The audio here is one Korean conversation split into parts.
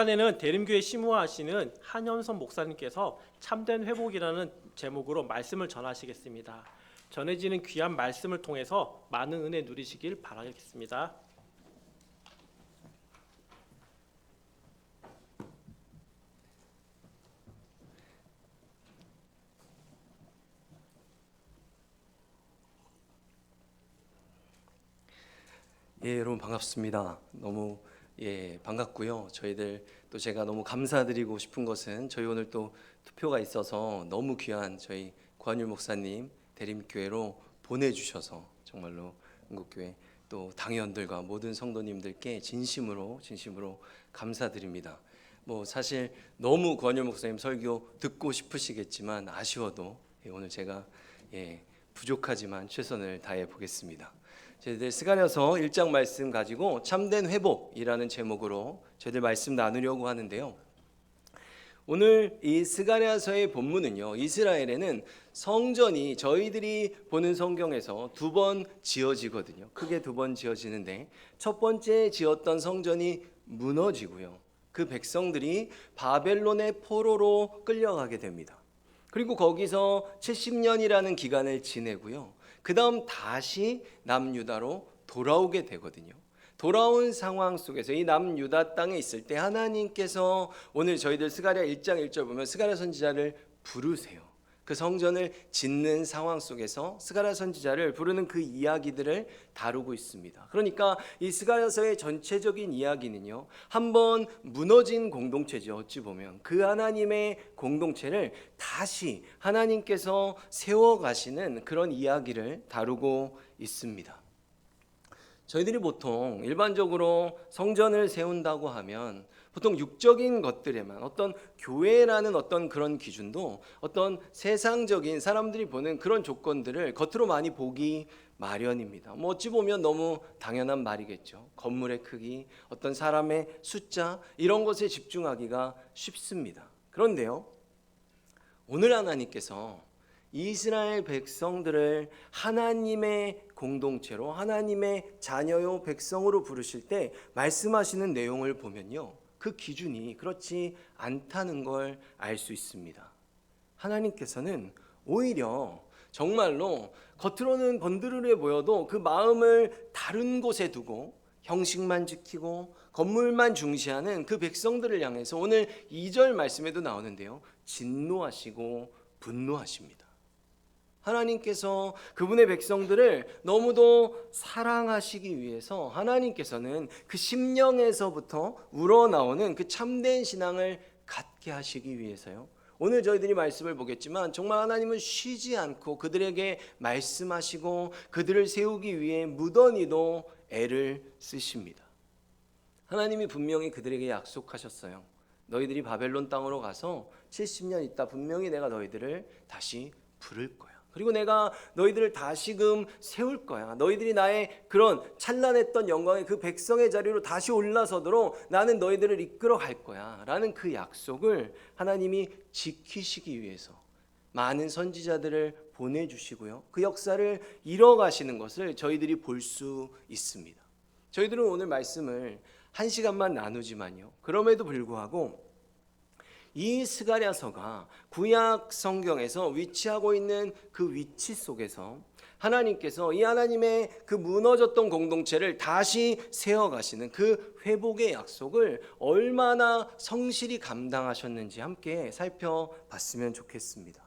시간에는 대림교회 심우하시는 한현선 목사님께서 참된 회복이라는 제목으로 말씀을 전하시겠습니다. 전해지는 귀한 말씀을 통해서 많은 은혜 누리시길 바라겠습니다. 여러분 반갑습니다. 너무 반갑고요. 저희들 또 제가 너무 감사드리고 싶은 것은 저희 오늘 또 투표가 있어서 너무 귀한 저희 권율 목사님 대림교회로 보내주셔서 정말로 한국교회 또 당회원들과 모든 성도님들께 진심으로 감사드립니다. 사실 너무 권율 목사님 설교 듣고 싶으시겠지만 아쉬워도 오늘 제가 부족하지만 최선을 다해 보겠습니다. 저희들 스가랴서 1장 말씀 가지고 참된 회복이라는 제목으로 저희들 말씀 나누려고 하는데요. 오늘 이 스가랴서의 본문은요, 이스라엘에는 성전이 저희들이 보는 성경에서 두 번 지어지거든요. 크게 두 번 지어지는데 첫 번째 지었던 성전이 무너지고요, 그 백성들이 바벨론의 포로로 끌려가게 됩니다. 그리고 거기서 70년이라는 기간을 지내고요, 그 다음 다시 남유다로 돌아오게 되거든요. 돌아온 상황 속에서 이 남유다 땅에 있을 때 하나님께서 오늘 저희들 스가랴 1장 1절 보면 스가랴 선지자를 부르세요. 그 성전을 짓는 상황 속에서 스가랴 선지자를 부르는 그 이야기들을 다루고 있습니다. 그러니까 이 스가랴서의 전체적인 이야기는요, 한번 무너진 공동체죠. 어찌 보면 그 하나님의 공동체를 다시 하나님께서 세워가시는 그런 이야기를 다루고 있습니다. 저희들이 보통 일반적으로 성전을 세운다고 하면 보통 육적인 것들에만, 어떤 교회라는 어떤 그런 기준도 어떤 세상적인 사람들이 보는 그런 조건들을 겉으로 많이 보기 마련입니다. 어찌 보면 너무 당연한 말이겠죠. 건물의 크기, 어떤 사람의 숫자, 이런 것에 집중하기가 쉽습니다. 그런데요, 오늘 하나님께서 이스라엘 백성들을 하나님의 공동체로, 하나님의 자녀요 백성으로 부르실 때 말씀하시는 내용을 보면요, 그 기준이 그렇지 않다는 걸 알 수 있습니다. 하나님께서는 오히려 정말로 겉으로는 건드르르 보여도 그 마음을 다른 곳에 두고 형식만 지키고 건물만 중시하는 그 백성들을 향해서 오늘 2절 말씀에도 나오는데요, 진노하시고 분노하십니다. 하나님께서 그분의 백성들을 너무도 사랑하시기 위해서 하나님께서는 그 심령에서부터 우러나오는 그 참된 신앙을 갖게 하시기 위해서요, 오늘 저희들이 말씀을 보겠지만 정말 하나님은 쉬지 않고 그들에게 말씀하시고 그들을 세우기 위해 무던히도 애를 쓰십니다. 하나님이 분명히 그들에게 약속하셨어요. 너희들이 바벨론 땅으로 가서 70년 있다 분명히 내가 너희들을 다시 부를 거야. 그리고 내가 너희들을 다시금 세울 거야. 너희들이 나의 그런 찬란했던 영광의 그 백성의 자리로 다시 올라서도록 나는 너희들을 이끌어 갈 거야 라는 그 약속을 하나님이 지키시기 위해서 많은 선지자들을 보내주시고요, 그 역사를 이뤄가시는 것을 저희들이 볼 수 있습니다. 저희들은 오늘 말씀을 1시간만 나누지만요, 그럼에도 불구하고 이 스가랴서가 구약 성경에서 위치하고 있는 그 위치 속에서 하나님께서 이 하나님의 그 무너졌던 공동체를 다시 세워가시는 그 회복의 약속을 얼마나 성실히 감당하셨는지 함께 살펴봤으면 좋겠습니다.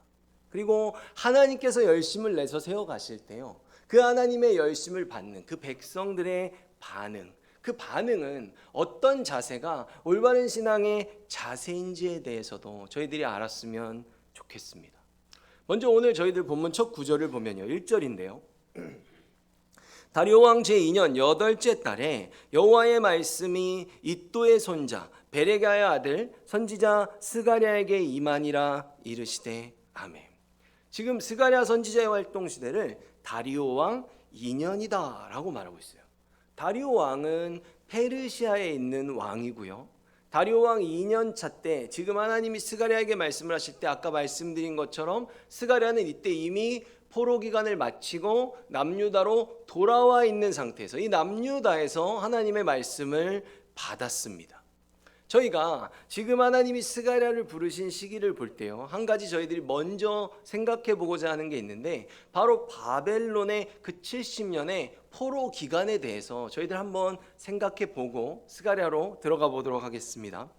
그리고 하나님께서 열심을 내서 세워가실 때요, 그 하나님의 열심을 받는 그 백성들의 반응, 그 반응은 어떤 자세가 올바른 신앙의 자세인지에 대해서도 저희들이 알았으면 좋겠습니다. 먼저 오늘 저희들 본문 첫 구절을 보면요, 1절인데요. 다리오 왕 제2년 8째 달에 여호와의 말씀이 이또의 손자 베레가의 아들 선지자 스가랴에게 임하니라 이르시되 아멘. 지금 스가랴 선지자의 활동 시대를 다리오 왕 2년이다 라고 말하고 있어요. 다리오 왕은 페르시아에 있는 왕이고요, 다리오 왕 2년 차 때 지금 하나님이 스가랴에게 말씀을 하실 때 아까 말씀드린 것처럼 스가랴는 이때 이미 포로 기간을 마치고 남유다로 돌아와 있는 상태에서 이 남유다에서 하나님의 말씀을 받았습니다. 저희가 지금 하나님이 스가랴를 부르신 시기를 볼 때요, 한 가지 저희들이 먼저 생각해 보고자 하는 게 있는데, 바로 바벨론의 그 70년의 포로 기간에 대해서 저희들 한번 생각해 보고 스가랴로 들어가 보도록 하겠습니다.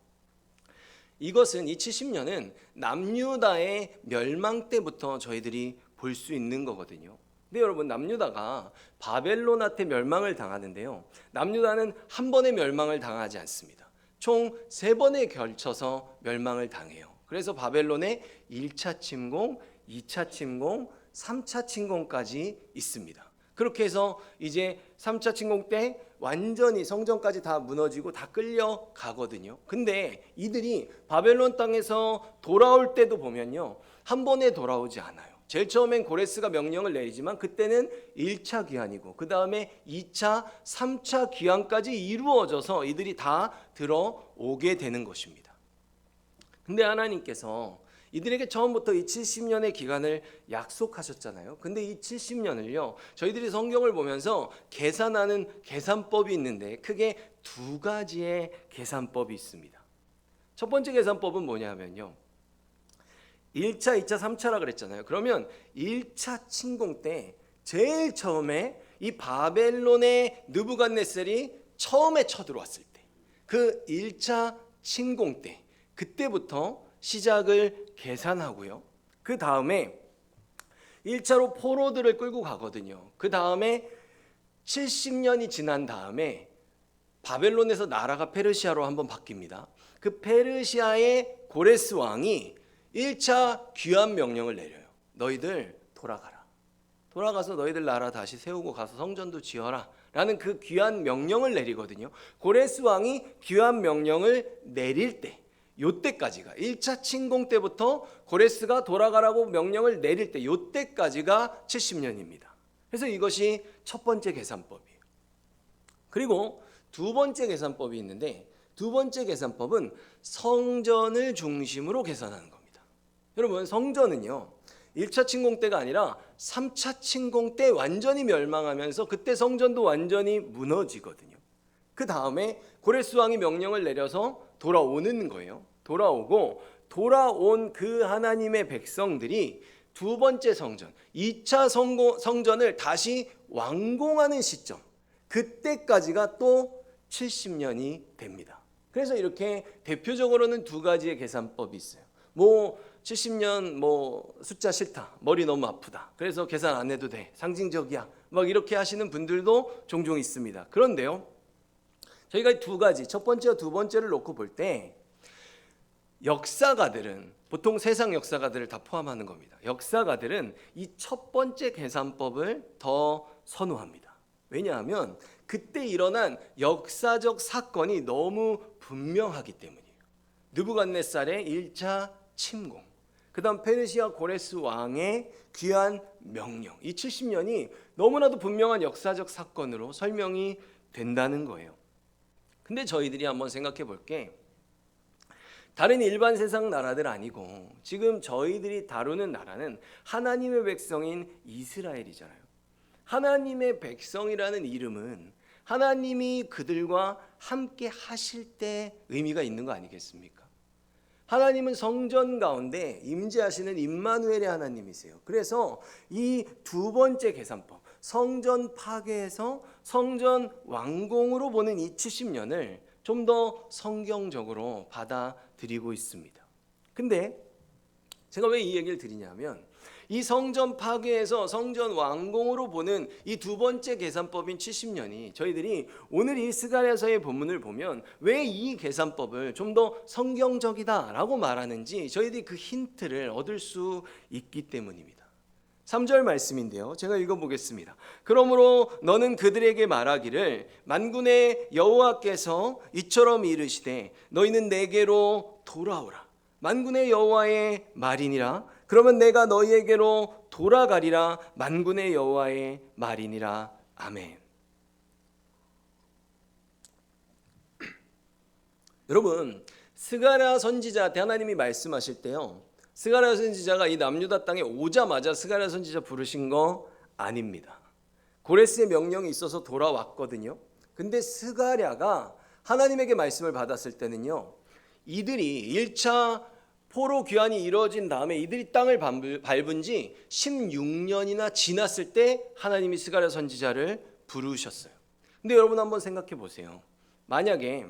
이것은, 이 70년은 남유다의 멸망 때부터 저희들이 볼 수 있는 거거든요. 근데 여러분, 남유다가 바벨론한테 멸망을 당하는데요, 남유다는 한 번의 멸망을 당하지 않습니다. 총 3번에 걸쳐서 멸망을 당해요. 그래서 바벨론의 1차 침공, 2차 침공, 3차 침공까지 있습니다. 그렇게 해서 이제 3차 침공 때 완전히 성전까지 다 무너지고 다 끌려가거든요. 근데 이들이 바벨론 땅에서 돌아올 때도 보면요, 한 번에 돌아오지 않아요. 제일 처음엔 고레스가 명령을 내리지만 그때는 1차 귀환이고, 그 다음에 2차, 3차 귀환까지 이루어져서 이들이 다 들어오게 되는 것입니다. 근데 하나님께서 이들에게 처음부터 이 70년의 기간을 약속하셨잖아요. 근데 이 70년을요, 저희들이 성경을 보면서 계산하는 계산법이 있는데 크게 2가지의 계산법이 있습니다. 첫 번째 계산법은 뭐냐면요, 1차, 2차, 3차라 그랬잖아요. 그러면 1차 침공 때 제일 처음에 이 바벨론의 느부갓네살이 처음에 쳐들어왔을 때, 그 1차 침공 때, 그때부터 시작을 계산하고요, 그 다음에 1차로 포로들을 끌고 가거든요. 그 다음에 70년이 지난 다음에 바벨론에서 나라가 페르시아로 한번 바뀝니다. 그 페르시아의 고레스 왕이 1차 귀환 명령을 내려요. 너희들 돌아가라. 돌아가서 너희들 나라 다시 세우고 가서 성전도 지어라 라는 그 귀환 명령을 내리거든요. 고레스 왕이 귀환 명령을 내릴 때, 요때까지가 1차 침공 때부터 고레스가 돌아가라고 명령을 내릴 때, 요때까지가 70년입니다. 그래서 이것이 첫 번째 계산법이에요. 그리고 두 번째 계산법이 있는데, 두 번째 계산법은 성전을 중심으로 계산하는 겁니다. 여러분, 성전은요, 1차 침공 때가 아니라 3차 침공 때 완전히 멸망하면서 그때 성전도 완전히 무너지거든요. 그 다음에 고레스 왕이 명령을 내려서 돌아오는 거예요. 돌아오고, 돌아온 그 하나님의 백성들이 두 번째 성전, 2차 성전을 다시 완공하는 시점, 그때까지가 또 70년이 됩니다. 그래서 이렇게 대표적으로는 2가지의 계산법이 있어요. 70년 숫자 싫다, 머리 너무 아프다, 그래서 계산 안 해도 돼, 상징적이야, 막 이렇게 하시는 분들도 종종 있습니다. 그런데요, 저희가 2가지, 첫 번째와 두 번째를 놓고 볼 때, 역사가들은, 보통 세상 역사가들을 다 포함하는 겁니다. 역사가들은 이 첫 번째 계산법을 더 선호합니다. 왜냐하면 그때 일어난 역사적 사건이 너무 분명하기 때문이에요. 느부갓네살의 1차 침공, 그 다음 페르시아 고레스 왕의 귀환 명령, 이 70년이 너무나도 분명한 역사적 사건으로 설명이 된다는 거예요. 근데 저희들이 한번 생각해 볼게, 다른 일반 세상 나라들 아니고 지금 저희들이 다루는 나라는 하나님의 백성인 이스라엘이잖아요. 하나님의 백성이라는 이름은 하나님이 그들과 함께 하실 때 의미가 있는 거 아니겠습니까? 하나님은 성전 가운데 임재하시는 임마누엘의 하나님이세요. 그래서 이 두 번째 계산법, 성전 파괴에서 성전 완공으로 보는 이 70년을 좀 더 성경적으로 받아들이고 있습니다. 근데 제가 왜 이 얘기를 드리냐면, 이 성전 파괴에서 성전 완공으로 보는 이 두 번째 계산법인 70년이 저희들이 오늘 이 스가랴서의 본문을 보면 왜 이 계산법을 좀 더 성경적이다라고 말하는지 저희들이 그 힌트를 얻을 수 있기 때문입니다. 3절 말씀인데요, 제가 읽어보겠습니다. 그러므로 너는 그들에게 말하기를, 만군의 여호와께서 이처럼 이르시되 너희는 내게로 돌아오라. 만군의 여호와의 말이니라. 그러면 내가 너희에게로 돌아가리라. 만군의 여호와의 말이니라. 아멘. 여러분, 스가랴 선지자한테 하나님이 말씀하실 때요, 스가랴 선지자가 이 남유다 땅에 오자마자 스가랴 선지자 부르신 거 아닙니다. 고레스의 명령이 있어서 돌아왔거든요. 근데 스가랴가 하나님에게 말씀을 받았을 때는요, 이들이 1차 포로 귀환이 이루어진 다음에 이들이 땅을 밟은 지 16년이나 지났을 때 하나님이 스가랴 선지자를 부르셨어요. 근데 여러분 한번 생각해 보세요. 만약에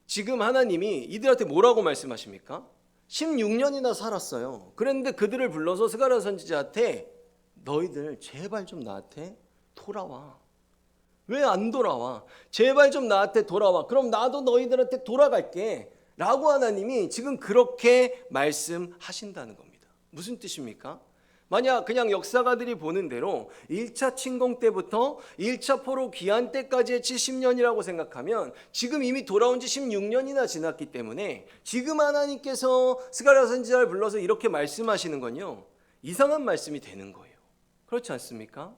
지금 하나님이 이들한테 뭐라고 말씀하십니까? 16년이나 살았어요. 그런데 그들을 불러서 스가랴 선지자한테 너희들 제발 좀 나한테 돌아와. 왜 안 돌아와? 제발 좀 나한테 돌아와. 그럼 나도 너희들한테 돌아갈게. 라고 하나님이 지금 그렇게 말씀하신다는 겁니다. 무슨 뜻입니까? 만약 그냥 역사가들이 보는 대로 1차 침공 때부터 1차 포로 귀환 때까지의 70년이라고 생각하면 지금 이미 돌아온 지 16년이나 지났기 때문에 지금 하나님께서 스가랴 선지자를 불러서 이렇게 말씀하시는 건요, 이상한 말씀이 되는 거예요. 그렇지 않습니까?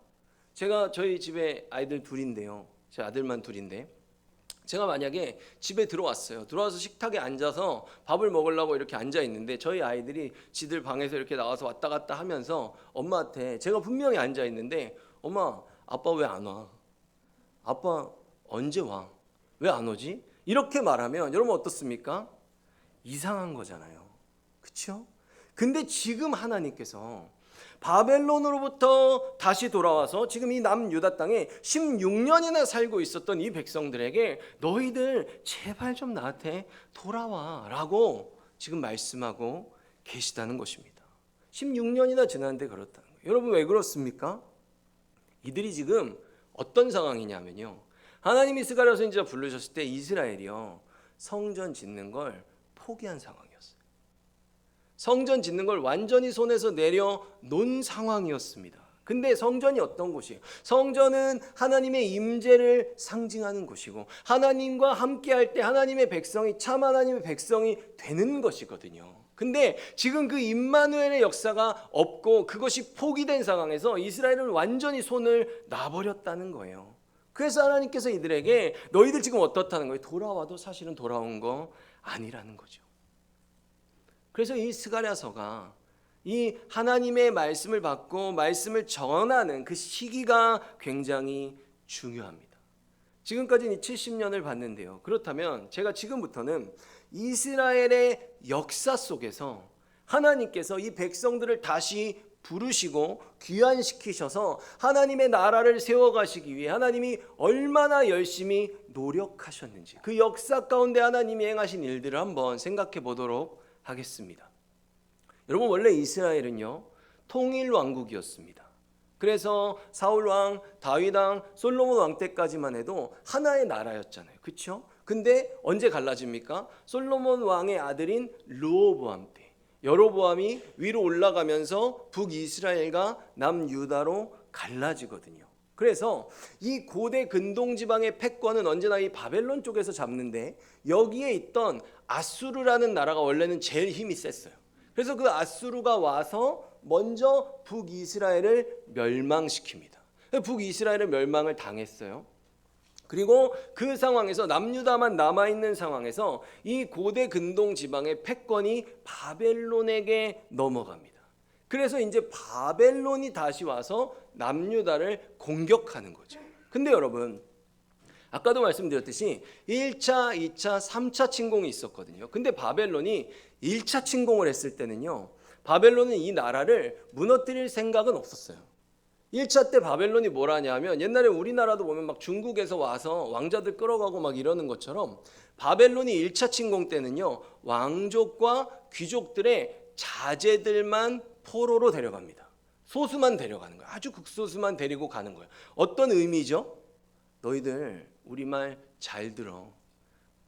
제가 저희 집에 아이들 둘인데요, 제 아들만 둘인데, 제가 만약에 집에 들어왔어요. 들어와서 식탁에 앉아서 밥을 먹으려고 이렇게 앉아 있는데 저희 아이들이 지들 방에서 이렇게 나와서 왔다 갔다 하면서 엄마한테, 제가 분명히 앉아 있는데 엄마, 아빠 왜 안 와? 아빠 언제 와? 왜 안 오지? 이렇게 말하면 여러분 어떻습니까? 이상한 거잖아요. 그렇죠? 근데 지금 하나님께서 바벨론으로부터 다시 돌아와서 지금 이 남유다 땅에 16년이나 살고 있었던 이 백성들에게 너희들 제발 좀 나한테 돌아와 라고 지금 말씀하고 계시다는 것입니다. 16년이나 지났는데 그렇다는 거예요. 여러분 왜 그렇습니까? 이들이 지금 어떤 상황이냐면요, 하나님이 스가랴 선지자 부르셨을 때 이스라엘이요, 성전 짓는 걸 포기한 상황이었어요. 성전 짓는 걸 완전히 손에서 내려놓은 상황이었습니다. 근데 성전이 어떤 곳이에요? 성전은 하나님의 임재를 상징하는 곳이고 하나님과 함께할 때 하나님의 백성이 참 하나님의 백성이 되는 것이거든요. 근데 지금 그 임마누엘의 역사가 없고 그것이 포기된 상황에서 이스라엘은 완전히 손을 놔버렸다는 거예요. 그래서 하나님께서 이들에게 너희들 지금 어떻다는 거예요? 돌아와도 사실은 돌아온 거 아니라는 거죠. 그래서 이 스가랴서가 이 하나님의 말씀을 받고 말씀을 전하는 그 시기가 굉장히 중요합니다. 지금까지는 70년을 봤는데요. 그렇다면 제가 지금부터는 이스라엘의 역사 속에서 하나님께서 이 백성들을 다시 부르시고 귀환시키셔서 하나님의 나라를 세워가시기 위해 하나님이 얼마나 열심히 노력하셨는지, 그 역사 가운데 하나님이 행하신 일들을 한번 생각해 보도록 하겠습니다. 여러분 원래 이스라엘은요 통일 왕국이었습니다. 그래서 사울 왕, 다윗 왕, 솔로몬 왕 때까지만 해도 하나의 나라였잖아요. 그렇죠? 근데 언제 갈라집니까? 솔로몬 왕의 아들인 르호보암 때 여로보암이 위로 올라가면서 북이스라엘과 남유다로 갈라지거든요. 그래서 이 고대 근동 지방의 패권은 언제나 이 바벨론 쪽에서 잡는데 여기에 있던 아수르라는 나라가 원래는 제일 힘이 셌어요. 그래서 그 아수르가 와서 먼저 북이스라엘을 멸망시킵니다. 북이스라엘은 멸망을 당했어요. 그리고 그 상황에서 남유다만 남아있는 상황에서 이 고대 근동 지방의 패권이 바벨론에게 넘어갑니다. 그래서 이제 바벨론이 다시 와서 남유다를 공격하는 거죠. 근데 여러분 아까도 말씀드렸듯이 1차, 2차, 3차 침공이 있었거든요. 근데 바벨론이 1차 침공을 했을 때는요, 바벨론은 이 나라를 무너뜨릴 생각은 없었어요. 1차 때 바벨론이 뭘 하냐면 옛날에 우리나라도 보면 막 중국에서 와서 왕자들 끌어가고 막 이러는 것처럼 바벨론이 1차 침공 때는요, 왕족과 귀족들의 자제들만 포로로 데려갑니다. 소수만 데려가는 거예요. 아주 극소수만 데리고 가는 거예요. 어떤 의미죠? 너희들 우리 말 잘 들어.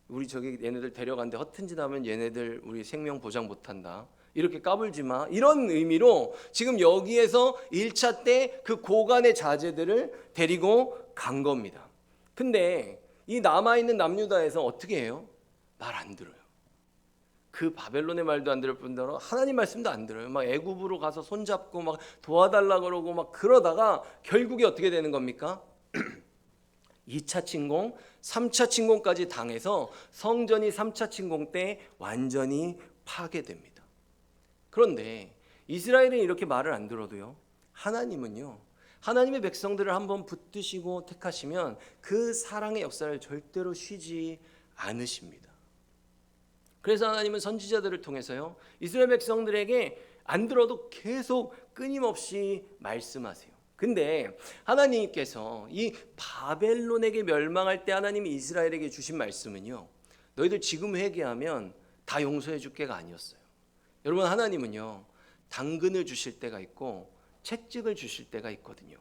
우리 저기 얘네들 데려간데 허튼 짓 하면 얘네들 우리 생명 보장 못한다. 이렇게 까불지 마. 이런 의미로 지금 여기에서 1차 때 그 고관의 자제들을 데리고 간 겁니다. 근데 이 남아있는 남유다에서 어떻게 해요? 말 안 들어요. 그 바벨론의 말도 안 들을 뿐더러 하나님 말씀도 안 들어요. 막 애굽으로 가서 손잡고 막 도와달라 그러고 막 그러다가 결국에 어떻게 되는 겁니까? 2차 침공, 3차 침공까지 당해서 성전이 3차 침공 때 완전히 파괴됩니다. 그런데 이스라엘은 이렇게 말을 안 들어도요, 하나님은요, 하나님의 백성들을 한번 붙드시고 택하시면 그 사랑의 역사를 절대로 쉬지 않으십니다. 그래서 하나님은 선지자들을 통해서요, 이스라엘 백성들에게 안 들어도 계속 끊임없이 말씀하세요. 근데 하나님께서 이 바벨론에게 멸망할 때 하나님이 이스라엘에게 주신 말씀은요, 너희들 지금 회개하면 다 용서해 줄 게가 아니었어요. 여러분, 하나님은요, 당근을 주실 때가 있고 채찍을 주실 때가 있거든요.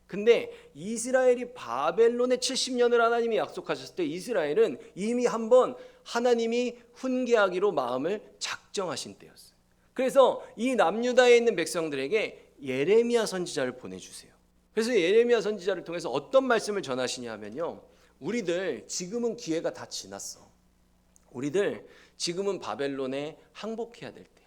근데 이스라엘이 바벨론의 70년을 하나님이 약속하셨을 때 이스라엘은 이미 한번 하나님이 훈계하기로 마음을 작정하신 때였어요. 그래서 이 남유다에 있는 백성들에게 예레미야 선지자를 보내주세요. 그래서 예레미야 선지자를 통해서 어떤 말씀을 전하시냐 하면요, 우리들 지금은 기회가 다 지났어. 우리들 지금은 바벨론에 항복해야 될 때야.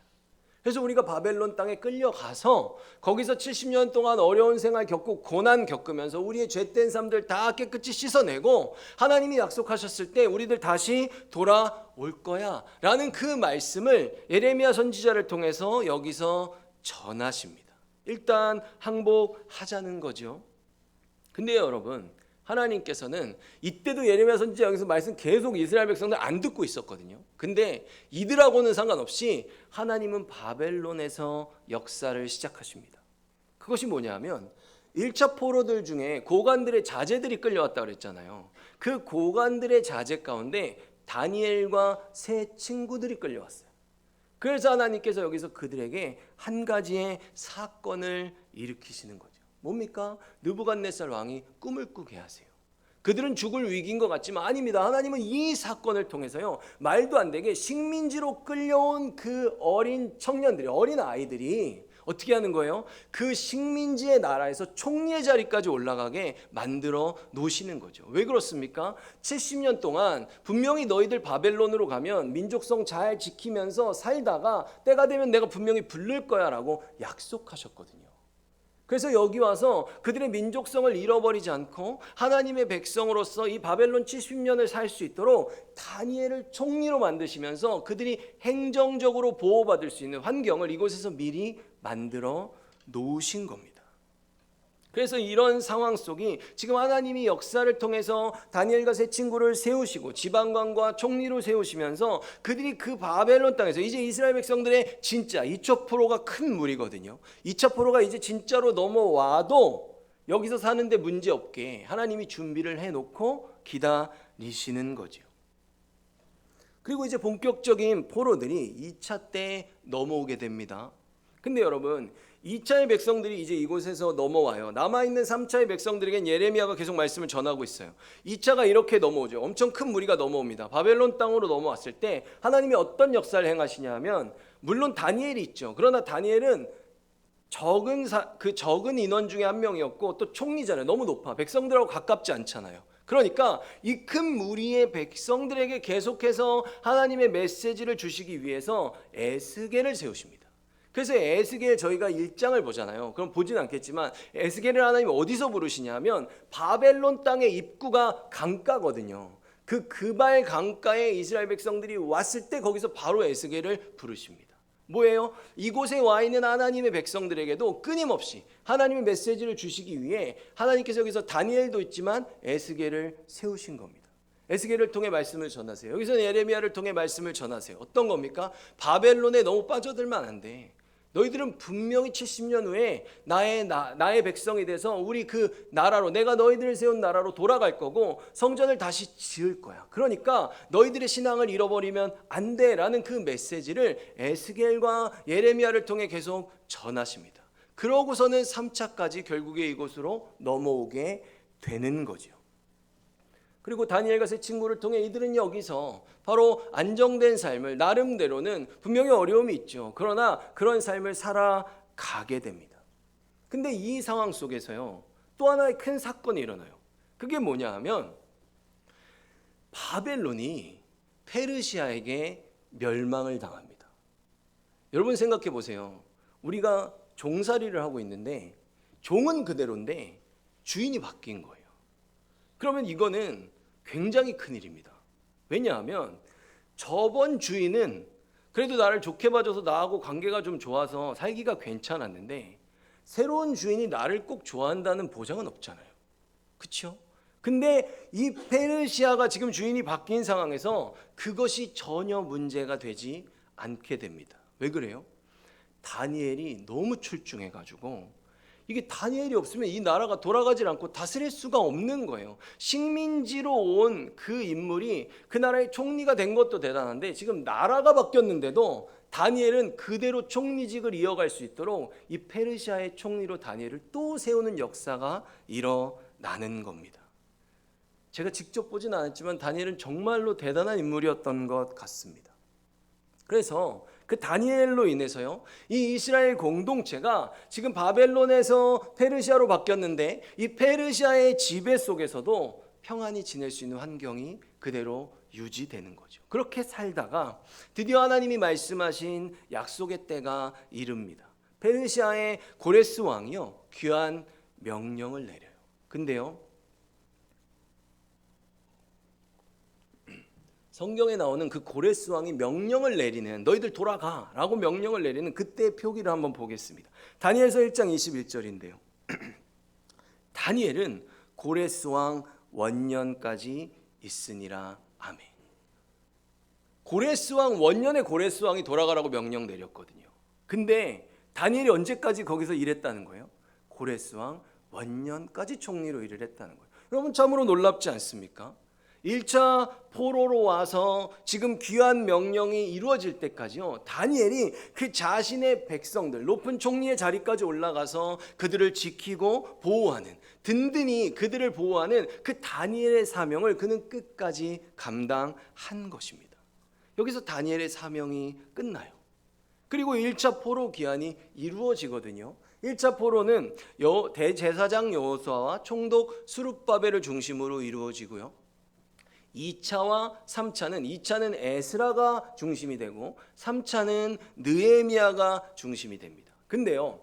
그래서 우리가 바벨론 땅에 끌려가서 거기서 70년 동안 어려운 생활 겪고 고난 겪으면서 우리의 죄된 삶들 다 깨끗이 씻어내고 하나님이 약속하셨을 때 우리들 다시 돌아올 거야 라는 그 말씀을 예레미야 선지자를 통해서 여기서 전하십니다. 일단 항복하자는 거죠. 근데 여러분, 하나님께서는 이때도 예레미야 선지자 여기서 말씀 계속 이스라엘 백성들 안 듣고 있었거든요. 근데 이들하고는 상관없이 하나님은 바벨론에서 역사를 시작하십니다. 그것이 뭐냐면 1차 포로들 중에 고관들의 자제들이 끌려왔다고 그랬잖아요. 그 고관들의 자제 가운데 다니엘과 세 친구들이 끌려왔어요. 그래서 하나님께서 여기서 그들에게 한 가지의 사건을 일으키시는 거죠. 뭡니까? 느부갓네살 왕이 꿈을 꾸게 하세요. 그들은 죽을 위기인 것 같지만 아닙니다. 하나님은 이 사건을 통해서요, 말도 안 되게 식민지로 끌려온 그 어린 청년들이, 어린 아이들이 어떻게 하는 거예요? 그 식민지의 나라에서 총리의 자리까지 올라가게 만들어 놓으시는 거죠. 왜 그렇습니까? 70년 동안 분명히 너희들 바벨론으로 가면 민족성 잘 지키면서 살다가 때가 되면 내가 분명히 부를 거야 라고 약속하셨거든요. 그래서 여기 와서 그들의 민족성을 잃어버리지 않고 하나님의 백성으로서 이 바벨론 70년을 살 수 있도록 다니엘을 총리로 만드시면서 그들이 행정적으로 보호받을 수 있는 환경을 이곳에서 미리 만들어 놓으신 겁니다. 그래서 이런 상황 속이 지금 하나님이 역사를 통해서 다니엘과 세 친구를 세우시고 지방관과 총리로 세우시면서 그들이 그 바벨론 땅에서 이제 이스라엘 백성들의 진짜 2차 포로가 큰 무리거든요. 2차 포로가 이제 진짜로 넘어와도 여기서 사는데 문제없게 하나님이 준비를 해놓고 기다리시는 거죠. 그리고 이제 본격적인 포로들이 2차 때 넘어오게 됩니다. 근데 여러분, 2차의 백성들이 이제 이곳에서 넘어와요. 남아있는 3차의 백성들에겐 예레미야가 계속 말씀을 전하고 있어요. 2차가 이렇게 넘어오죠. 엄청 큰 무리가 넘어옵니다. 바벨론 땅으로 넘어왔을 때 하나님이 어떤 역사를 행하시냐 하면, 물론 다니엘이 있죠. 그러나 다니엘은 적은 인원 중에 한 명이었고 또 총리잖아요. 너무 높아. 백성들하고 가깝지 않잖아요. 그러니까 이 큰 무리의 백성들에게 계속해서 하나님의 메시지를 주시기 위해서 에스겔을 세우십니다. 그래서 에스겔 저희가 1장을 보잖아요. 그럼 보진 않겠지만 에스겔을 하나님이 어디서 부르시냐면 바벨론 땅의 입구가 강가거든요. 그 그발 강가에 이스라엘 백성들이 왔을 때 거기서 바로 에스겔을 부르십니다. 뭐예요? 이곳에 와 있는 하나님의 백성들에게도 끊임없이 하나님의 메시지를 주시기 위해 하나님께서 여기서 다니엘도 있지만 에스겔을 세우신 겁니다. 에스겔을 통해 말씀을 전하세요. 여기서는 예레미야를 통해 말씀을 전하세요. 어떤 겁니까? 바벨론에 너무 빠져들면 안 돼. 너희들은 분명히 70년 후에 나의 백성이 돼서 우리 그 나라로, 내가 너희들을 세운 나라로 돌아갈 거고 성전을 다시 지을 거야. 그러니까 너희들의 신앙을 잃어버리면 안 돼라는 그 메시지를 에스겔과 예레미야를 통해 계속 전하십니다. 그러고서는 3차까지 결국에 이곳으로 넘어오게 되는 거죠. 그리고 다니엘과 세 친구를 통해 이들은 여기서 바로 안정된 삶을, 나름대로는 분명히 어려움이 있죠. 그러나 그런 삶을 살아가게 됩니다. 근데 이 상황 속에서요, 또 하나의 큰 사건이 일어나요. 그게 뭐냐 하면 바벨론이 페르시아에게 멸망을 당합니다. 여러분 생각해 보세요. 우리가 종살이를 하고 있는데 종은 그대로인데 주인이 바뀐 거예요. 그러면 이거는 굉장히 큰일입니다. 왜냐하면 저번 주인은 그래도 나를 좋게 봐줘서 나하고 관계가 좀 좋아서 살기가 괜찮았는데 새로운 주인이 나를 꼭 좋아한다는 보장은 없잖아요. 그렇죠? 근데 이 페르시아가 지금 주인이 바뀐 상황에서 그것이 전혀 문제가 되지 않게 됩니다. 왜 그래요? 다니엘이 너무 출중해가지고 이게 다니엘이 없으면 이 나라가 돌아가질 않고 다스릴 수가 없는 거예요. 식민지로 온 그 인물이 그 나라의 총리가 된 것도 대단한데 지금 나라가 바뀌었는데도 다니엘은 그대로 총리직을 이어갈 수 있도록 이 페르시아의 총리로 다니엘을 또 세우는 역사가 일어나는 겁니다. 제가 직접 보진 않았지만 다니엘은 정말로 대단한 인물이었던 것 같습니다. 그래서 그 다니엘로 인해서요, 이 이스라엘 공동체가 지금 바벨론에서 페르시아로 바뀌었는데 이 페르시아의 지배 속에서도 평안히 지낼 수 있는 환경이 그대로 유지되는 거죠. 그렇게 살다가 드디어 하나님이 말씀하신 약속의 때가 이릅니다. 페르시아의 고레스 왕이요, 귀한 명령을 내려요. 근데요, 성경에 나오는 그 고레스 왕이 명령을 내리는, 너희들 돌아가 라고 명령을 내리는 그때의 표기를 한번 보겠습니다. 다니엘서 1장 21절인데요. 다니엘은 고레스 왕 원년까지 있으니라. 아멘. 고레스 왕 원년에 고레스 왕이 돌아가라고 명령 내렸거든요. 근데 다니엘이 언제까지 거기서 일했다는 거예요? 고레스 왕 원년까지 총리로 일을 했다는 거예요. 여러분 참으로 놀랍지 않습니까? 1차 포로로 와서 지금 귀한 명령이 이루어질 때까지요, 다니엘이 그 자신의 백성들, 높은 총리의 자리까지 올라가서 그들을 지키고 보호하는, 든든히 그들을 보호하는 그 다니엘의 사명을 그는 끝까지 감당한 것입니다. 여기서 다니엘의 사명이 끝나요. 그리고 1차 포로 기한이 이루어지거든요. 1차 포로는 대제사장 여호수아와 총독 스룹바벨을 중심으로 이루어지고요. 2차와 3차는 2차는 에스라가 중심이 되고 3차는 느헤미야가 중심이 됩니다. 근데요,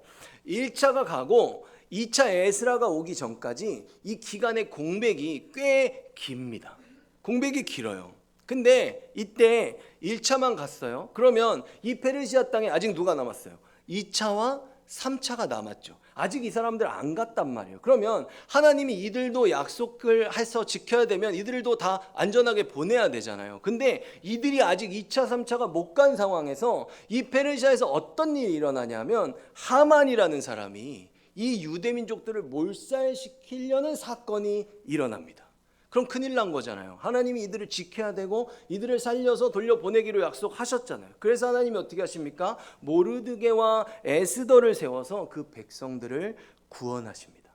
1차가 가고 2차 에스라가 오기 전까지 이 기간의 공백이 꽤 깁니다. 공백이 길어요. 근데 이때 1차만 갔어요. 그러면 이 페르시아 땅에 아직 누가 남았어요? 2차와 3차가 남았죠. 아직 이 사람들 안 갔단 말이에요. 그러면 하나님이 이들도 약속을 해서 지켜야 되면 이들도 다 안전하게 보내야 되잖아요. 근데 이들이 아직 2차, 3차가 못 간 상황에서 이 페르시아에서 어떤 일이 일어나냐면 하만이라는 사람이 이 유대 민족들을 몰살시키려는 사건이 일어납니다. 그럼 큰일 난 거잖아요. 하나님이 이들을 지켜야 되고 이들을 살려서 돌려보내기로 약속하셨잖아요. 그래서 하나님이 어떻게 하십니까? 모르드게와 에스더를 세워서 그 백성들을 구원하십니다.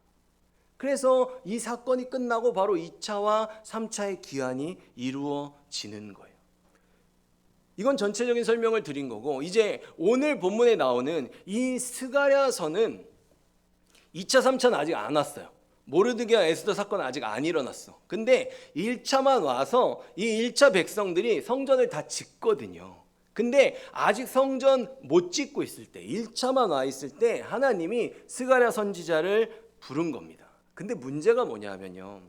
그래서 이 사건이 끝나고 바로 2차와 3차의 기한이 이루어지는 거예요. 이건 전체적인 설명을 드린 거고, 이제 오늘 본문에 나오는 이 스가랴서는 2차, 3차는 아직 안 왔어요. 모르드게와 에스더 사건은 아직 안 일어났어. 근데 1차만 와서 이 1차 백성들이 성전을 다 짓거든요. 근데 아직 성전 못 짓고 있을 때, 1차만 와 있을 때 하나님이 스가랴 선지자를 부른 겁니다. 근데 문제가 뭐냐면요,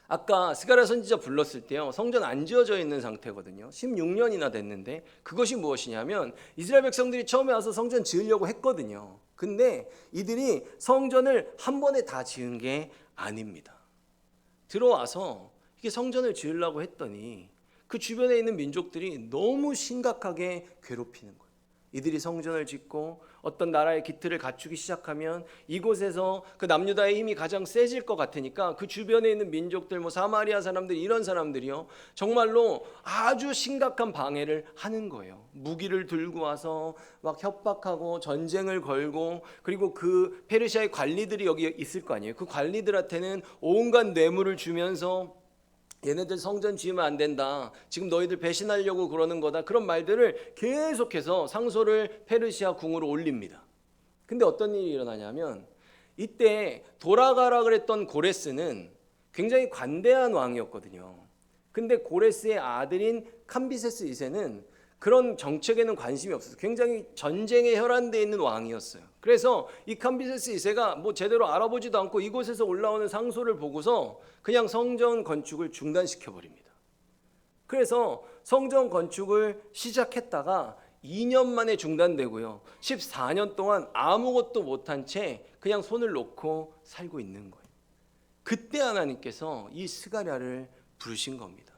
아까 스가랴 선지자 불렀을 때요, 성전 안 지어져 있는 상태거든요. 16년이나 됐는데 그것이 무엇이냐면 이스라엘 백성들이 처음에 와서 성전 지으려고 했거든요. 근데 이들이 성전을 한 번에 다 지은 게 아닙니다. 들어와서 이게 성전을 지으려고 했더니 그 주변에 있는 민족들이 너무 심각하게 괴롭히는 거예요. 이들이 성전을 짓고 어떤 나라의 기틀을 갖추기 시작하면 이곳에서 그 남유다의 힘이 가장 세질 것 같으니까 그 주변에 있는 민족들, 사마리아 사람들, 이런 사람들이요, 정말로 아주 심각한 방해를 하는 거예요. 무기를 들고 와서 막 협박하고 전쟁을 걸고, 그리고 그 페르시아의 관리들이 여기 있을 거 아니에요. 그 관리들한테는 온갖 뇌물을 주면서 얘네들 성전 지으면 안 된다, 지금 너희들 배신하려고 그러는 거다, 그런 말들을 계속해서 상소를 페르시아 궁으로 올립니다. 근데 어떤 일이 일어나냐면 이때 돌아가라 그랬던 고레스는 굉장히 관대한 왕이었거든요. 근데 고레스의 아들인 캄비세스 2세는 그런 정책에는 관심이 없었어요. 굉장히 전쟁에 혈안되어 있는 왕이었어요. 그래서 이 캄비세스 2세가 제대로 알아보지도 않고 이곳에서 올라오는 상소를 보고서 그냥 성전 건축을 중단시켜버립니다. 그래서 성전 건축을 시작했다가 2년 만에 중단되고요, 14년 동안 아무것도 못한 채 그냥 손을 놓고 살고 있는 거예요. 그때 하나님께서 이 스가랴를 부르신 겁니다.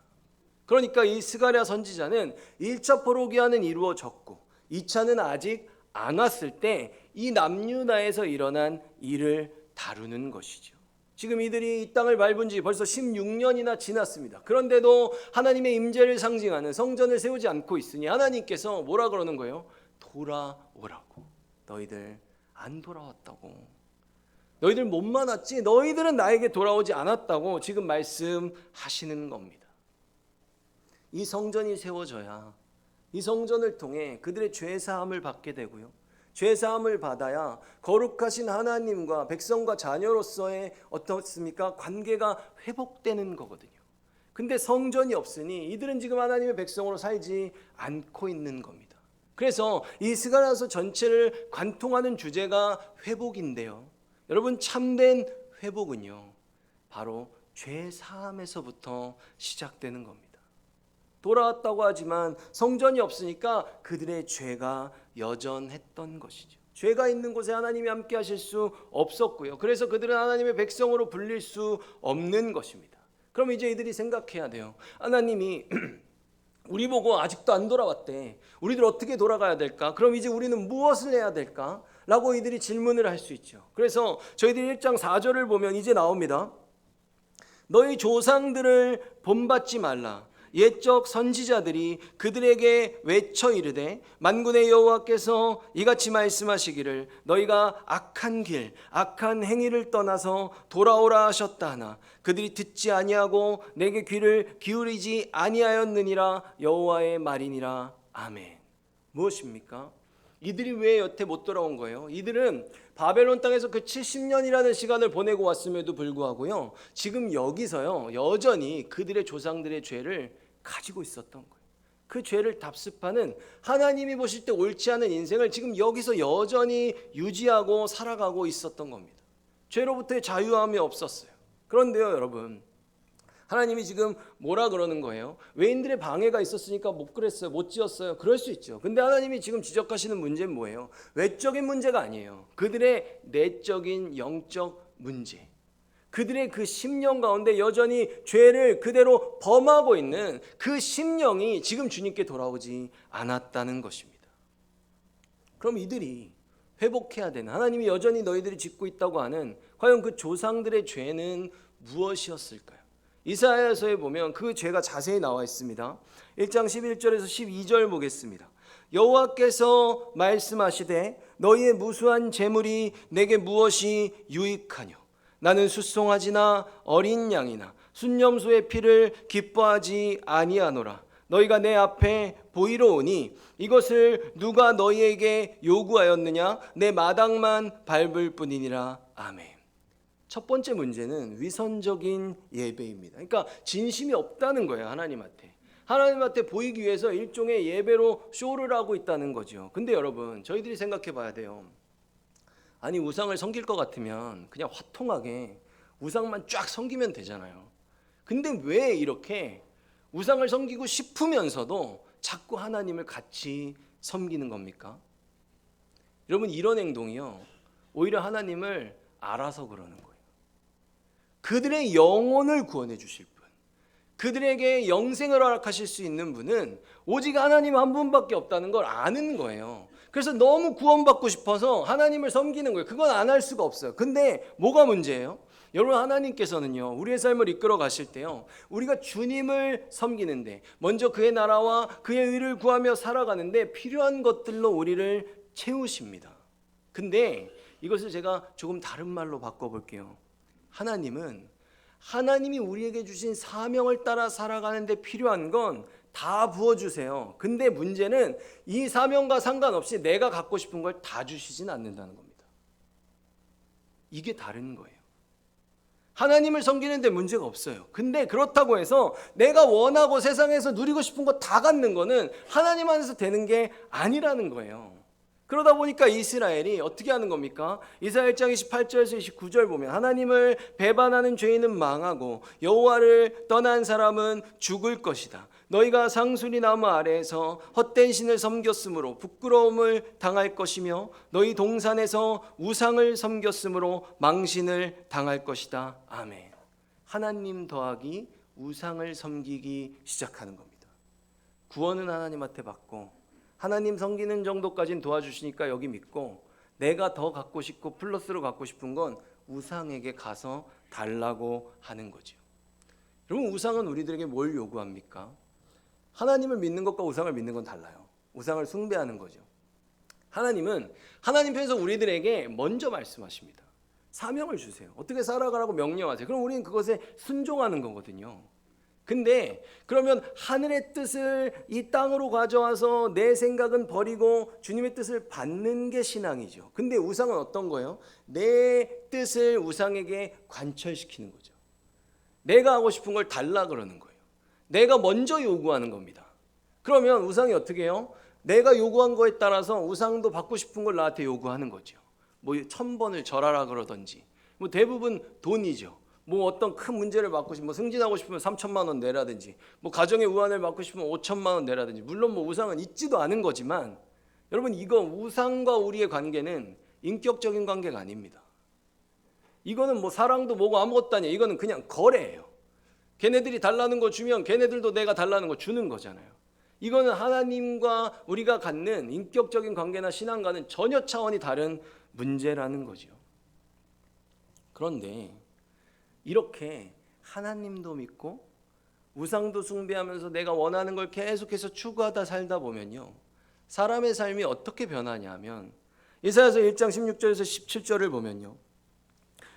그러니까 이 스가랴 선지자는 1차 포로기한은 이루어졌고 2차는 아직 안 왔을 때 이 남유다에서 일어난 일을 다루는 것이죠. 지금 이들이 이 땅을 밟은 지 벌써 16년이나 지났습니다. 그런데도 하나님의 임재를 상징하는 성전을 세우지 않고 있으니 하나님께서 뭐라 그러는 거예요? 돌아오라고. 너희들 안 돌아왔다고. 너희들 몸만 왔지 너희들은 나에게 돌아오지 않았다고 지금 말씀하시는 겁니다. 이 성전이 세워져야 이 성전을 통해 그들의 죄사함을 받게 되고요. 죄사함을 받아야 거룩하신 하나님과 백성과 자녀로서의 어떻습니까? 관계가 회복되는 거거든요. 근데 성전이 없으니 이들은 지금 하나님의 백성으로 살지 않고 있는 겁니다. 그래서 이 스가랴서 전체를 관통하는 주제가 회복인데요. 여러분, 참된 회복은요, 바로 죄사함에서부터 시작되는 겁니다. 돌아왔다고 하지만 성전이 없으니까 그들의 죄가 여전했던 것이죠. 죄가 있는 곳에 하나님이 함께 하실 수 없었고요. 그래서 그들은 하나님의 백성으로 불릴 수 없는 것입니다. 그럼 이제 이들이 생각해야 돼요. 하나님이 우리 보고 아직도 안 돌아왔대. 우리들 어떻게 돌아가야 될까? 그럼 이제 우리는 무엇을 해야 될까? 라고 이들이 질문을 할 수 있죠. 그래서 저희들이 1장 4절을 보면 이제 나옵니다. 너희 조상들을 본받지 말라. 옛적 선지자들이 그들에게 외쳐 이르되 만군의 여호와께서 이같이 말씀하시기를 너희가 악한 길 악한 행위를 떠나서 돌아오라 하셨다 하나 그들이 듣지 아니하고 내게 귀를 기울이지 아니하였느니라 여호와의 말이니라. 아멘. 무엇입니까? 이들이 왜 여태 못 돌아온 거예요? 이들은 바벨론 땅에서 그 70년이라는 시간을 보내고 왔음에도 불구하고요, 지금 여기서요 여전히 그들의 조상들의 죄를 가지고 있었던 거예요. 그 죄를 답습하는, 하나님이 보실 때 옳지 않은 인생을 지금 여기서 여전히 유지하고 살아가고 있었던 겁니다. 죄로부터의 자유함이 없었어요. 그런데요 여러분, 하나님이 지금 뭐라 그러는 거예요? 외인들의 방해가 있었으니까 못 그랬어요, 못 지었어요. 그럴 수 있죠. 근데 하나님이 지금 지적하시는 문제는 뭐예요? 외적인 문제가 아니에요. 그들의 내적인 영적 문제, 그들의 그 심령 가운데 여전히 죄를 그대로 범하고 있는 그 심령이 지금 주님께 돌아오지 않았다는 것입니다. 그럼 이들이 회복해야 되는, 하나님이 여전히 너희들이 짓고 있다고 하는 과연 그 조상들의 죄는 무엇이었을까요? 이사야서에 보면 그 죄가 자세히 나와 있습니다. 1장 11절에서 12절 보겠습니다. 여호와께서 말씀하시되 너희의 무수한 재물이 내게 무엇이 유익하뇨? 나는 숫송아지나 어린 양이나 순념소의 피를 기뻐하지 아니하노라. 너희가 내 앞에 보이러 오니 이것을 누가 너희에게 요구하였느냐? 내 마당만 밟을 뿐이니라. 아멘. 첫 번째 문제는 위선적인 예배입니다. 그러니까 진심이 없다는 거예요. 하나님한테 보이기 위해서 일종의 예배로 쇼를 하고 있다는 거죠. 근데 여러분, 저희들이 생각해 봐야 돼요. 아니, 우상을 섬길 것 같으면 그냥 화통하게 우상만 쫙 섬기면 되잖아요. 근데 왜 이렇게 우상을 섬기고 싶으면서도 자꾸 하나님을 같이 섬기는 겁니까? 여러분, 이런 행동이요, 오히려 하나님을 알아서 그러는 거예요. 그들의 영혼을 구원해 주실 분, 그들에게 영생을 허락하실 수 있는 분은 오직 하나님 한 분밖에 없다는 걸 아는 거예요. 그래서 너무 구원받고 싶어서 하나님을 섬기는 거예요. 그건 안 할 수가 없어요. 근데 뭐가 문제예요? 여러분, 하나님께서는요 우리의 삶을 이끌어 가실 때요, 우리가 주님을 섬기는데 먼저 그의 나라와 그의 의를 구하며 살아가는데 필요한 것들로 우리를 채우십니다. 근데 이것을 제가 조금 다른 말로 바꿔볼게요. 하나님이 우리에게 주신 사명을 따라 살아가는데 필요한 건 다 부어주세요. 근데 문제는 이 사명과 상관없이 내가 갖고 싶은 걸 다 주시진 않는다는 겁니다. 이게 다른 거예요. 하나님을 섬기는데 문제가 없어요. 근데 그렇다고 해서 내가 원하고 세상에서 누리고 싶은 거 다 갖는 거는 하나님 안에서 되는 게 아니라는 거예요. 그러다 보니까 이스라엘이 어떻게 하는 겁니까? 이사야 1장 28절에서 29절 보면 하나님을 배반하는 죄인은 망하고 여호와를 떠난 사람은 죽을 것이다. 너희가 상수리 나무 아래에서 헛된 신을 섬겼으므로 부끄러움을 당할 것이며 너희 동산에서 우상을 섬겼으므로 망신을 당할 것이다. 아멘. 하나님 더하기 우상을 섬기기 시작하는 겁니다. 구원은 하나님한테 받고 하나님 섬기는 정도까지는 도와주시니까 여기 믿고, 내가 더 갖고 싶고 플러스로 갖고 싶은 건 우상에게 가서 달라고 하는 거죠. 여러분, 우상은 우리들에게 뭘 요구합니까? 하나님을 믿는 것과 우상을 믿는 건 달라요. 우상을 숭배하는 거죠. 하나님은 하나님 편에서 우리들에게 먼저 말씀하십니다. 사명을 주세요. 어떻게 살아가라고 명령하세요. 그럼 우리는 그것에 순종하는 거거든요. 근데 그러면 하늘의 뜻을 이 땅으로 가져와서 내 생각은 버리고 주님의 뜻을 받는 게 신앙이죠. 근데 우상은 어떤 거예요? 내 뜻을 우상에게 관철시키는 거죠. 내가 하고 싶은 걸 달라 그러는 거예요. 내가 먼저 요구하는 겁니다. 그러면 우상이 어떻게 해요? 내가 요구한 거에 따라서 우상도 받고 싶은 걸 나한테 요구하는 거죠. 뭐 1000번을 절하라 그러든지, 뭐 대부분 돈이죠. 뭐 어떤 큰 문제를 받고 싶으면, 뭐 승진하고 싶으면 3천만 원 내라든지, 뭐 가정의 우환을 받고 싶으면 5천만 원 내라든지. 물론 뭐 우상은 있지도 않은 거지만, 여러분, 이거 우상과 우리의 관계는 인격적인 관계가 아닙니다. 이거는 뭐 사랑도 뭐고 아무것도 아니에요. 이거는 그냥 거래예요. 걔네들이 달라는 거 주면 걔네들도 내가 달라는 거 주는 거잖아요. 이거는 하나님과 우리가 갖는 인격적인 관계나 신앙과는 전혀 차원이 다른 문제라는 거죠. 그런데 이렇게 하나님도 믿고 우상도 숭배하면서 내가 원하는 걸 계속해서 추구하다 살다 보면요, 사람의 삶이 어떻게 변하냐 하면, 이사야서 1장 16절에서 17절을 보면요,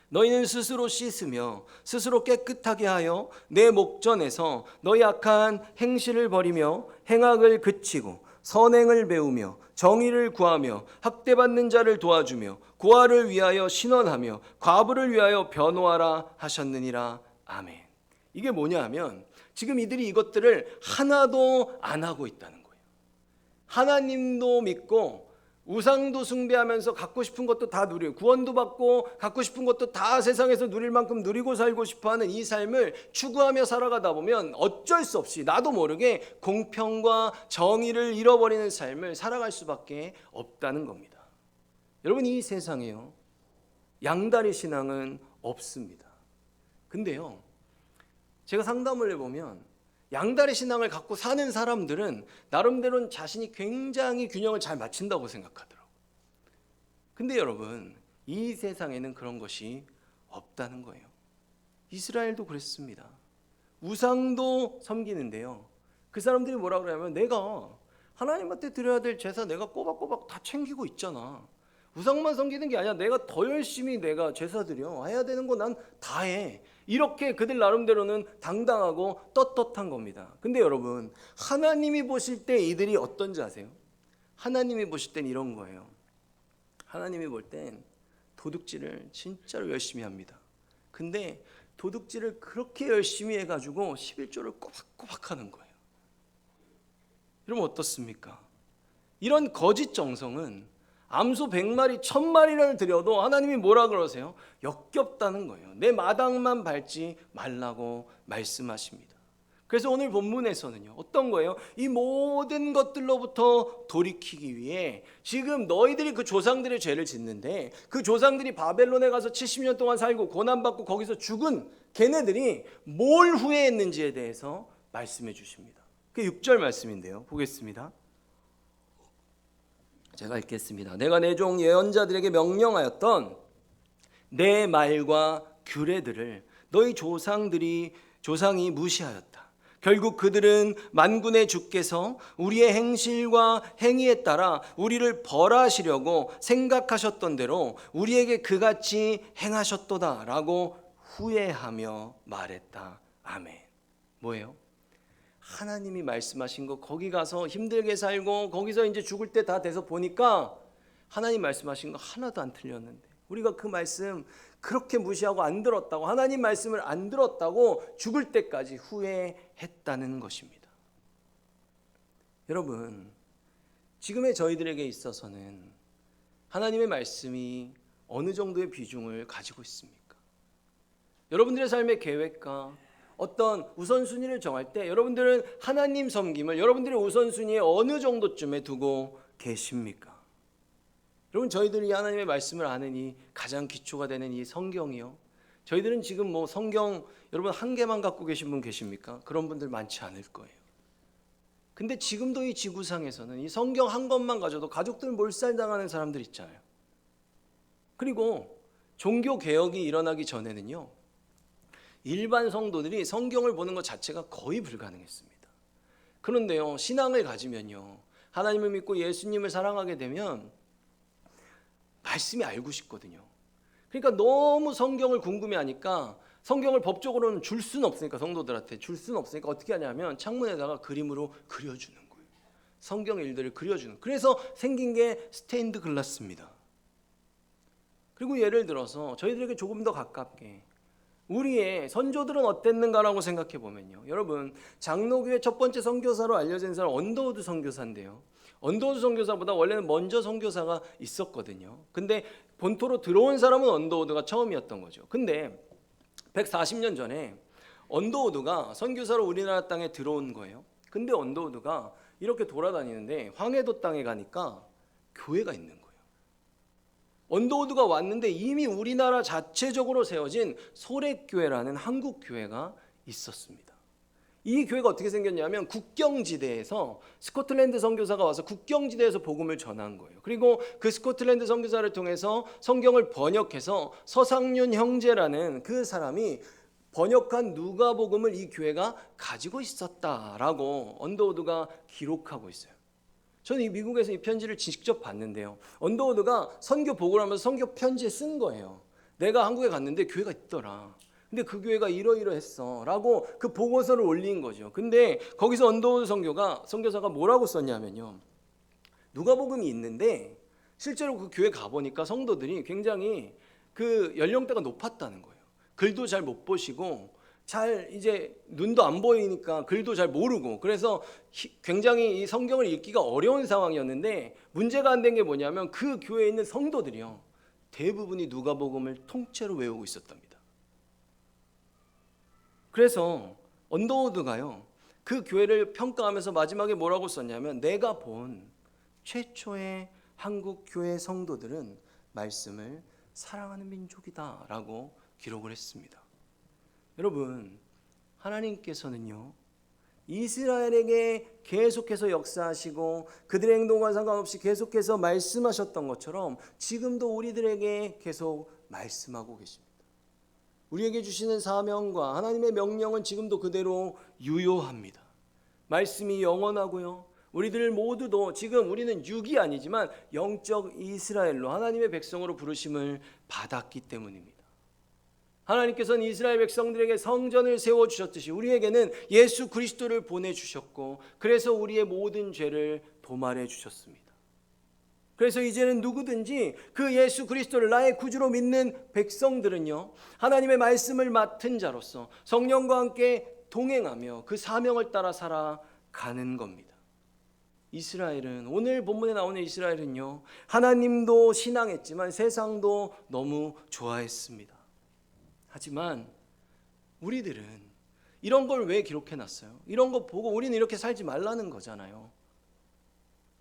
너희는 스스로 씻으며 스스로 깨끗하게 하여 내 목전에서 너희 악한 행실을 버리며 행악을 그치고 선행을 배우며 정의를 구하며 학대받는 자를 도와주며 고아를 위하여 신원하며 과부를 위하여 변호하라 하셨느니라. 아멘. 이게 뭐냐 하면, 지금 이들이 이것들을 하나도 안 하고 있다는 거예요. 하나님도 믿고 우상도 숭배하면서 갖고 싶은 것도 다 누리고, 구원도 받고 갖고 싶은 것도 다 세상에서 누릴 만큼 누리고 살고 싶어하는 이 삶을 추구하며 살아가다 보면 어쩔 수 없이 나도 모르게 공평과 정의를 잃어버리는 삶을 살아갈 수밖에 없다는 겁니다. 여러분, 이 세상에요, 양다리 신앙은 없습니다. 근데요, 제가 상담을 해보면 양다리 신앙을 갖고 사는 사람들은 나름대로는 자신이 굉장히 균형을 잘 맞춘다고 생각하더라고요. 근데 여러분, 이 세상에는 그런 것이 없다는 거예요. 이스라엘도 그랬습니다. 우상도 섬기는데요, 그 사람들이 뭐라 그러냐면, 내가 하나님한테 드려야 될 제사 내가 꼬박꼬박 다 챙기고 있잖아. 우상만 섬기는 게 아니야. 내가 더 열심히 내가 제사 드려 해야 되는 거 난 다 해. 이렇게 그들 나름대로는 당당하고 떳떳한 겁니다. 근데 여러분, 하나님이 보실 때 이들이 어떤지 아세요? 하나님이 보실 땐 이런 거예요. 하나님이 볼 땐 도둑질을 진짜로 열심히 합니다. 근데 도둑질을 그렇게 열심히 해가지고 11조를 꼬박꼬박 하는 거예요. 여러분, 어떻습니까? 이런 거짓 정성은 암소 100마리 1000마리를 드려도 하나님이 뭐라 그러세요? 역겹다는 거예요. 내 마당만 밟지 말라고 말씀하십니다. 그래서 오늘 본문에서는요, 어떤 거예요? 이 모든 것들로부터 돌이키기 위해 지금 너희들이 그 조상들의 죄를 짓는데, 그 조상들이 바벨론에 가서 70년 동안 살고 고난받고 거기서 죽은 걔네들이 뭘 후회했는지에 대해서 말씀해 주십니다. 그게 6절 말씀인데요, 보겠습니다. 제가 읽겠습니다. 내가 내 종 예언자들에게 명령하였던 내 말과 규례들을 너희 조상이 무시하였다. 결국 그들은 만군의 주께서 우리의 행실과 행위에 따라 우리를 벌하시려고 생각하셨던 대로 우리에게 그같이 행하셨도다 라고 후회하며 말했다. 아멘. 뭐예요? 하나님이 말씀하신 거, 거기 가서 힘들게 살고 거기서 이제 죽을 때 다 돼서 보니까 하나님 말씀하신 거 하나도 안 틀렸는데, 우리가 그 말씀 그렇게 무시하고 안 들었다고, 하나님 말씀을 안 들었다고 죽을 때까지 후회했다는 것입니다. 여러분, 지금의 저희들에게 있어서는 하나님의 말씀이 어느 정도의 비중을 가지고 있습니까? 여러분들의 삶의 계획과 어떤 우선순위를 정할 때 여러분들은 하나님 섬김을 여러분들의 우선순위에 어느 정도쯤에 두고 계십니까? 여러분, 저희들이 하나님의 말씀을 아는 이 가장 기초가 되는 이 성경이요, 저희들은 지금 뭐 성경 여러분 한 개만 갖고 계신 분 계십니까? 그런 분들 많지 않을 거예요. 근데 지금도 이 지구상에서는 이 성경 한 권만 가져도 가족들 몰살당하는 사람들 있잖아요. 그리고 종교 개혁이 일어나기 전에는요, 일반 성도들이 성경을 보는 것 자체가 거의 불가능했습니다. 그런데요, 신앙을 가지면요, 하나님을 믿고 예수님을 사랑하게 되면 말씀이 알고 싶거든요. 그러니까 너무 성경을 궁금해하니까 성경을 법적으로는 줄 수는 없으니까, 성도들한테 줄 수는 없으니까 어떻게 하냐면 창문에다가 그림으로 그려주는 거예요. 성경 일들을 그려주는. 그래서 생긴 게 스테인드 글라스입니다. 그리고 예를 들어서 저희들에게 조금 더 가깝게 우리의 선조들은 어땠는가라고 생각해 보면요, 여러분 장로교의 첫 번째 선교사로 알려진 사람 언더우드 선교사인데요, 언더우드 선교사보다 원래는 먼저 선교사가 있었거든요. 근데 본토로 들어온 사람은 언더우드가 처음이었던 거죠. 근데 140년 전에 언더우드가 선교사로 우리나라 땅에 들어온 거예요. 근데 언더우드가 이렇게 돌아다니는데 황해도 땅에 가니까 교회가 있는 거예요. 언더우드가 왔는데 이미 우리나라 자체적으로 세워진 소렉교회라는 한국 교회가 있었습니다. 이 교회가 어떻게 생겼냐면 국경지대에서 스코틀랜드 선교사가 와서 국경지대에서 복음을 전한 거예요. 그리고 그 스코틀랜드 선교사를 통해서 성경을 번역해서 서상륜 형제라는 그 사람이 번역한 누가복음을 이 교회가 가지고 있었다라고 언더우드가 기록하고 있어요. 저는 이 미국에서 이 편지를 직접 봤는데요, 언더우드가 선교 보고를 하면서 선교 편지에 쓴 거예요. 내가 한국에 갔는데 교회가 있더라. 근데 그 교회가 이러이러했어 라고 그 보고서를 올린 거죠. 근데 거기서 언더우드 선교사가 뭐라고 썼냐면요, 누가복음이 있는데 실제로 그 교회 가보니까 성도들이 굉장히 그 연령대가 높았다는 거예요. 글도 잘 못 보시고 잘 이제 눈도 안 보이니까 글도 잘 모르고, 그래서 굉장히 이 성경을 읽기가 어려운 상황이었는데 문제가 안 된 게 뭐냐면 그 교회에 있는 성도들이요, 대부분이 누가복음을 통째로 외우고 있었답니다. 그래서 언더우드가요, 그 교회를 평가하면서 마지막에 뭐라고 썼냐면, 내가 본 최초의 한국 교회 성도들은 말씀을 사랑하는 민족이다 라고 기록을 했습니다. 여러분, 하나님께서는요, 이스라엘에게 계속해서 역사하시고 그들의 행동과 상관없이 계속해서 말씀하셨던 것처럼 지금도 우리들에게 계속 말씀하고 계십니다. 우리에게 주시는 사명과 하나님의 명령은 지금도 그대로 유효합니다. 말씀이 영원하고요, 우리들 모두도 지금 우리는 육이 아니지만 영적 이스라엘로 하나님의 백성으로 부르심을 받았기 때문입니다. 하나님께서는 이스라엘 백성들에게 성전을 세워주셨듯이 우리에게는 예수 그리스도를 보내주셨고, 그래서 우리의 모든 죄를 도말해 주셨습니다. 그래서 이제는 누구든지 그 예수 그리스도를 나의 구주로 믿는 백성들은요, 하나님의 말씀을 맡은 자로서 성령과 함께 동행하며 그 사명을 따라 살아가는 겁니다. 이스라엘은, 오늘 본문에 나오는 이스라엘은요, 하나님도 신앙했지만 세상도 너무 좋아했습니다. 하지만 우리들은 이런 걸 왜 기록해놨어요? 이런 거 보고 우리는 이렇게 살지 말라는 거잖아요.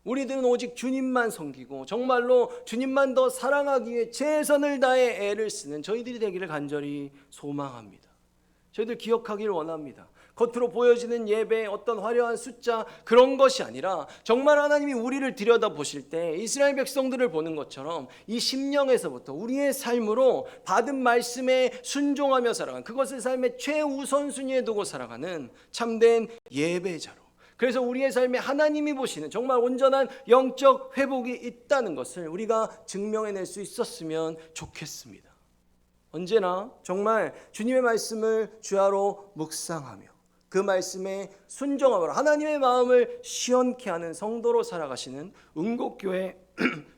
우리들은 오직 주님만 섬기고 정말로 주님만 더 사랑하기 위해 최선을 다해 애를 쓰는 저희들이 되기를 간절히 소망합니다. 저희들 기억하기를 원합니다. 겉으로 보여지는 예배, 어떤 화려한 숫자, 그런 것이 아니라 정말 하나님이 우리를 들여다보실 때 이스라엘 백성들을 보는 것처럼 이 심령에서부터 우리의 삶으로 받은 말씀에 순종하며 살아가는, 그것을 삶의 최우선순위에 두고 살아가는 참된 예배자로, 그래서 우리의 삶에 하나님이 보시는 정말 온전한 영적 회복이 있다는 것을 우리가 증명해낼 수 있었으면 좋겠습니다. 언제나 정말 주님의 말씀을 주야로 묵상하며 그 말씀에 순종하며 하나님의 마음을 시원케 하는 성도로 살아가시는 은곡교회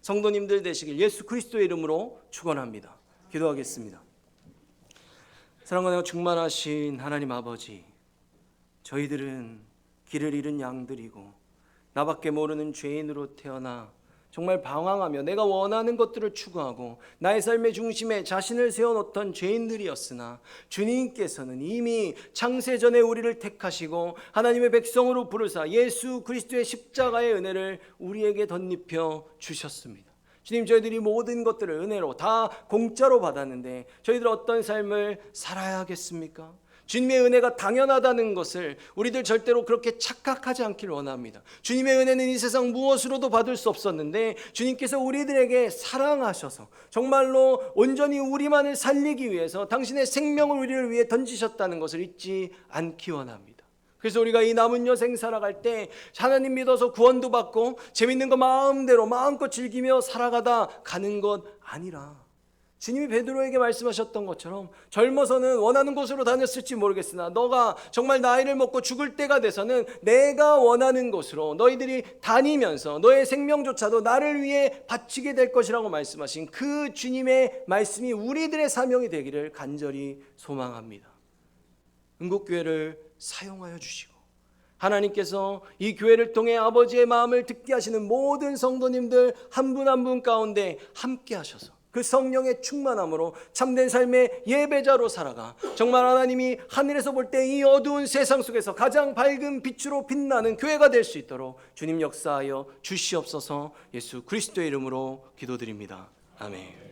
성도님들 되시길 예수 그리스도의 이름으로 축원합니다. 기도하겠습니다. 사랑과 충만하신 하나님 아버지, 저희들은 길을 잃은 양들이고 나밖에 모르는 죄인으로 태어나 정말 방황하며 내가 원하는 것들을 추구하고 나의 삶의 중심에 자신을 세워놓던 죄인들이었으나 주님께서는 이미 창세전에 우리를 택하시고 하나님의 백성으로 부르사 예수 그리스도의 십자가의 은혜를 우리에게 덧입혀 주셨습니다. 주님, 저희들이 모든 것들을 은혜로 다 공짜로 받았는데 저희들 어떤 삶을 살아야 하겠습니까? 주님의 은혜가 당연하다는 것을 우리들 절대로 그렇게 착각하지 않기를 원합니다. 주님의 은혜는 이 세상 무엇으로도 받을 수 없었는데 주님께서 우리들에게 사랑하셔서 정말로 온전히 우리만을 살리기 위해서 당신의 생명을 우리를 위해 던지셨다는 것을 잊지 않기 원합니다. 그래서 우리가 이 남은 여생 살아갈 때 하나님 믿어서 구원도 받고 재밌는 거 마음대로 마음껏 즐기며 살아가다 가는 것 아니라, 주님이 베드로에게 말씀하셨던 것처럼 젊어서는 원하는 곳으로 다녔을지 모르겠으나 너가 정말 나이를 먹고 죽을 때가 돼서는 내가 원하는 곳으로 너희들이 다니면서 너의 생명조차도 나를 위해 바치게 될 것이라고 말씀하신 그 주님의 말씀이 우리들의 사명이 되기를 간절히 소망합니다. 은국교회를 사용하여 주시고 하나님께서 이 교회를 통해 아버지의 마음을 듣게 하시는 모든 성도님들 한 분 한 분 가운데 함께 하셔서 그 성령의 충만함으로 참된 삶의 예배자로 살아가 정말 하나님이 하늘에서 볼 때 이 어두운 세상 속에서 가장 밝은 빛으로 빛나는 교회가 될 수 있도록 주님 역사하여 주시옵소서. 예수 그리스도의 이름으로 기도드립니다. 아멘.